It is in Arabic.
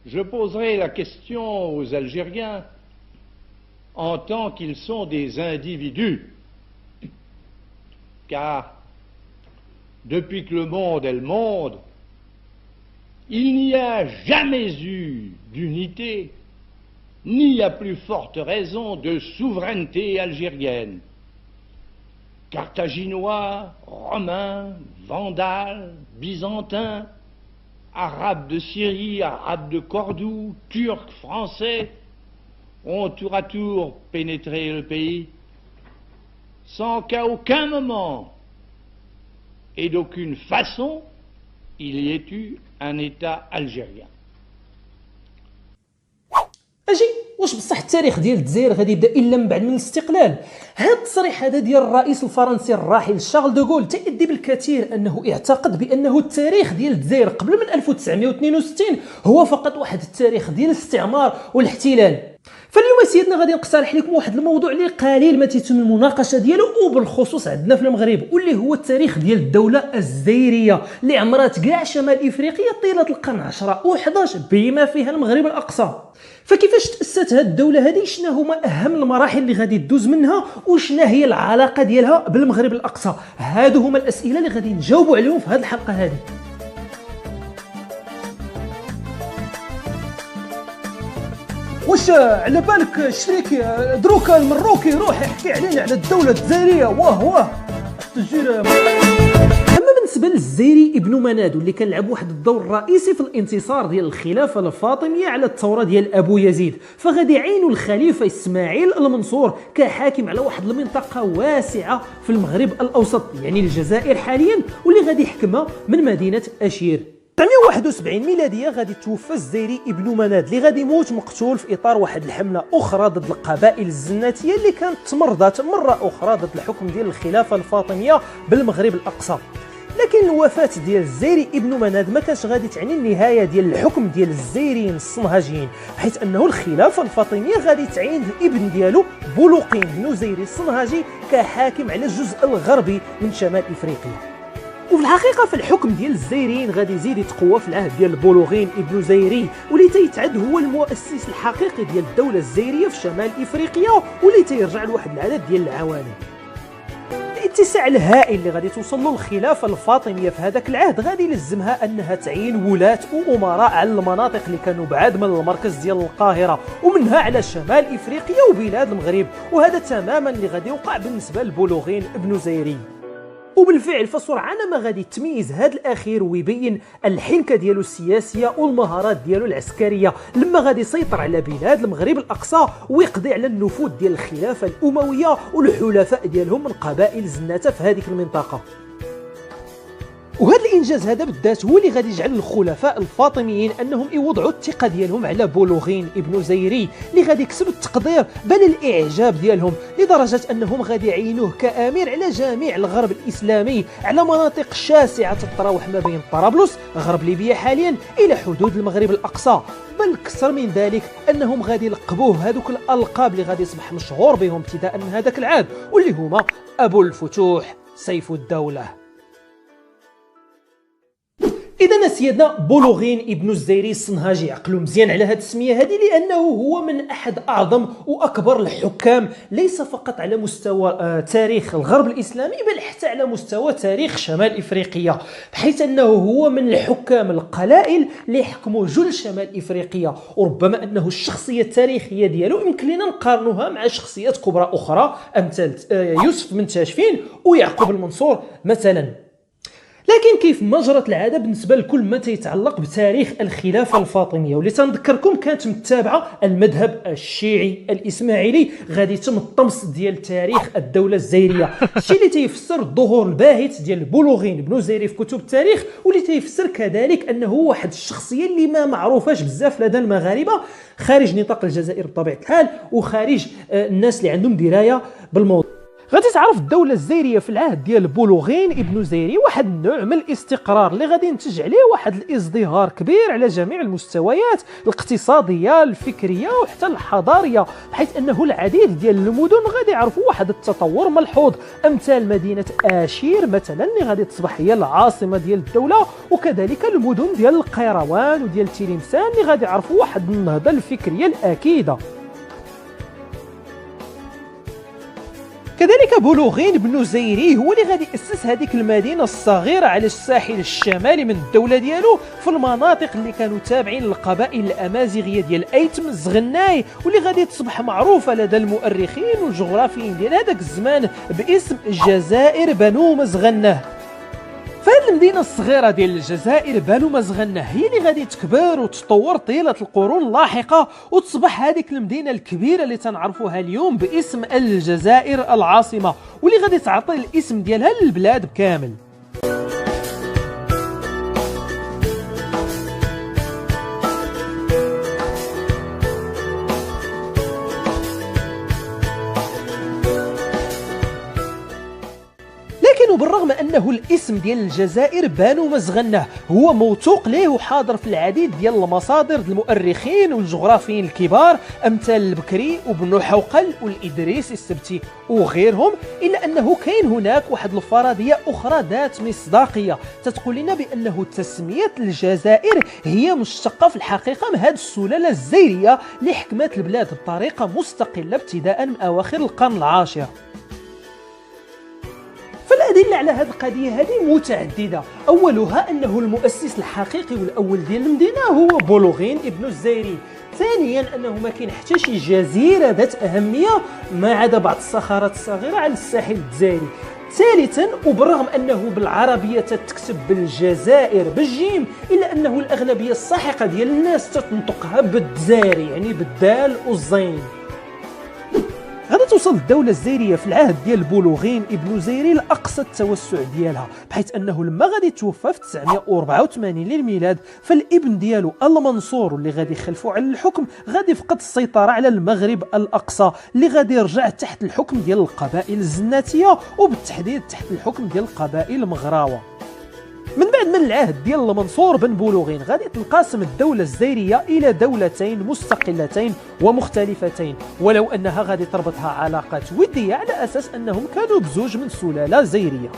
je poserai la question aux Algériens en tant qu'ils sont des individus, car depuis que le monde est le monde, il n'y a jamais eu d'unité, ni à plus forte raison de souveraineté algérienne. Carthaginois, Romains, Vandales, Byzantins, Arabes de Syrie, Arabes de Cordoue, Turcs, Français ont tour à tour pénétré le pays sans qu'à aucun moment et d'aucune façon il y ait eu un État algérien. اجي واش بصح التاريخ ديال الجزائر غادي يبدا الا من بعد من الاستقلال؟ هذا التصريح هذا ديال الرئيس الفرنسي الراحل شارل دوغول تأدي بالكثير انه اعتقد بانه التاريخ ديال الجزائر قبل من 1962 هو فقط واحد التاريخ ديال الاستعمار والاحتلال. فاليوم سيدنا غادي نقترح لكم واحد الموضوع اللي قليل ما تيتم المناقشه ديالو وبالخصوص عندنا في المغرب، واللي هو التاريخ ديال الدوله الجزائريه اللي عمرات كاع شمال افريقيا طيله القرن 10 و11 بما فيها المغرب الاقصى. فكيفاش تاسست هذه الدوله هذه؟ شنو هما اهم المراحل اللي غادي تدوز منها؟ وشنا هي العلاقه ديالها بالمغرب الاقصى؟ هادو هما الاسئله اللي غادي نجاوبوا عليهم في هذه الحلقه هذه. واش على بالك شريك دروكا المروكي يروح يحكي علينا على الدوله الجزائريه؟ واه تجير. اما بالنسبه للجزائري ابن مناد اللي كان لعب واحد الدور رئيسي في الانتصار ديال الخلافه الفاطميه على الثوره ديال ابو يزيد، فغادي يعينوا الخليفه اسماعيل المنصور كحاكم على واحد المنطقه واسعه في المغرب الاوسط، يعني الجزائر حاليا، واللي غادي يحكمها من مدينه اشير. 1971 ميلاديه غادي توفى الجزائري ابن مناد اللي غادي يموت مقتول في اطار واحد الحمله اخرى ضد القبائل الزناتيه اللي كانت تمرضات مره اخرى ضد الحكم ديال الخلافه الفاطميه بالمغرب الاقصى. لكن الوفاه ديال الجزائري ابن مناد ما كانش غادي تعني النهايه ديال الحكم ديال الجزائريين الصنهاجيين، حيث انه الخلافه الفاطميه غادي تعين الابن ديالو بولقين بن زيري الصنهاجي كحاكم على الجزء الغربي من شمال افريقيا. وفي الحقيقه فالحكم ديال الجزائريين غادي يزيد يتقوى في العهد ديال بولغين ابن زيري، واللي تيتعد هو المؤسس الحقيقي ديال الدوله الجزائريه في شمال افريقيا، واللي تيرجع لواحد العدد ديال العوامل. الاتساع الهائل اللي غادي توصل له الخلافه الفاطميه في هذاك العهد غادي يلزمها انها تعين ولاة وامراء على المناطق اللي كانوا بعاد من المركز ديال القاهره، ومنها على شمال افريقيا وبلاد المغرب، وهذا تماما اللي غادي يوقع بالنسبه لبولغين ابن زيري. وبالفعل فسرعان ما غادي تميز هذا الاخير ويبين الحنكه ديالو السياسيه والمهارات ديالو العسكريه لما غادي يسيطر على بلاد المغرب الاقصى ويقضي على النفوذ ديال الخلافه الامويه والحلفاء ديالهم من قبائل زناته في هذيك المنطقه. وهذا الانجاز هذا بالذات هو اللي غادي يجعل الخلفاء الفاطميين انهم يوضعوا الثقه ديالهم على بولغين ابن زيري اللي غادي يكسب التقدير بل الاعجاب ديالهم، لدرجه انهم غادي يعينوه كامير على جميع الغرب الاسلامي على مناطق شاسعه تتراوح ما بين طرابلس غرب ليبيا حاليا الى حدود المغرب الاقصى. بل اكثر من ذلك انهم غادي يلقبوه هذوك الالقاب اللي غادي يصبح مشهور بهم ابتداء من هذاك العام، واللي هما ابو الفتوح سيف الدوله. إذا سيدنا بولغين ابن الزيري الصنهاجي عقلوا مزيان على هذه التسمية هذه، لأنه هو من أحد أعظم وأكبر الحكام ليس فقط على مستوى تاريخ الغرب الإسلامي بل حتى على مستوى تاريخ شمال إفريقيا، بحيث أنه هو من الحكام القلائل اللي يحكموا جل شمال إفريقيا، وربما أنه الشخصية التاريخية ديالو يمكن لنا نقارنوها مع شخصيات كبرى أخرى أمثال يوسف بن تاشفين ويعقوب المنصور مثلا. لكن كيف ما جرت العاده بالنسبه لكل ما يتعلق بتاريخ الخلافه الفاطميه، واللي تنذكركم كانت متابعه المذهب الشيعي الاسماعيلي، غادي يتم الطمس ديال تاريخ الدوله الجزائريه، الشيء اللي تيفسر الظهور الباهت ديال بولغين بن زيري في كتب التاريخ، واللي تيفسر كذلك انه واحد الشخصيه اللي ما معروفاش بزاف لدى المغاربه خارج نطاق الجزائر بطبيعه الحال، وخارج الناس اللي عندهم درايه بالموضوع. غادي تعرف الدولة الزيرية في العهد ديال بولوغين ابن زيري واحد النوع من الاستقرار اللي غادي ينتج عليه واحد الازدهار كبير على جميع المستويات الاقتصادية الفكرية وحتى الحضارية، بحيث انه العديد ديال المدن غادي يعرفوا واحد التطور ملحوظ، امثال مدينة اشير مثلا اللي غادي تصبح هي العاصمة ديال الدولة، وكذلك المدن ديال القيروان وديال تيلمسان اللي غادي يعرفوا واحد النهضة الفكرية الأكيدة. كذلك بولوغين بن زيري هو اللي غادي يأسس هذيك المدينة الصغيرة على الساحل الشمالي من الدولة ديالو في المناطق اللي كانوا تابعين للقبائل الأمازيغية ديال أيتم الزغناي، واللي غادي تصبح معروفة لدى المؤرخين والجغرافيين ديال هذاك الزمان باسم الجزائر بنو مزغنه. فهاد المدينة الصغيرة ديال الجزائر بنو مزغنه هي اللي غادي تكبر وتطور طيلة القرون اللاحقة وتصبح هذيك المدينة الكبيرة اللي تنعرفوها اليوم باسم الجزائر العاصمة، واللي غادي تعطي الاسم ديالها للبلاد بكامل. لكن بالرغم أنه الاسم ديال الجزائر بنو مزغنه هو موثوق ليه وحاضر في العديد ديال المصادر المؤرخين والجغرافيين الكبار أمثال البكري وابن حوقل والإدريس السبتي وغيرهم، إلا أنه كاين هناك واحد الفرضية أخرى ذات مصداقية تتقول لنا بأنه تسمية الجزائر هي مشتقة في الحقيقة من هذه السلالة الزيرية اللي حكمت البلاد بطريقة مستقلة ابتداء من أواخر القرن العاشر. فالأدلة على هذه القضية هذه متعددة، أولها أنه المؤسس الحقيقي والأول ديال المدينة هو بولوغين ابن الزيري، ثانيا أنه ما كاين حتى شي جزيرة ذات أهمية ما عدا بعض الصخرات الصغيرة على الساحل الجزائري، ثالثا وبالرغم أنه بالعربية تتكتب بالجزائر بالجيم إلا أنه الأغلبية الساحقة ديال الناس تتنطقها بالدزاري يعني بالدال والزين. غادي توصل الدولة الزيرية في العهد ديال بولوغين ابن زيري لأقصى التوسع ديالها، بحيث أنه لما غادي توفى في 984 للميلاد فالابن ديالو المنصور اللي غادي يخلفوا على الحكم غادي يفقد السيطرة على المغرب الأقصى اللي غادي يرجع تحت الحكم ديال القبائل الزناتية وبالتحديد تحت الحكم ديال القبائل المغراوة. من بعد من العهد ديال المنصور بن بولوغين غادي تنقسم الدولة الزيرية إلى دولتين مستقلتين ومختلفتين، ولو أنها غادي تربطها علاقات ودية على أساس أنهم كانوا بزوج من سلالة زيرية.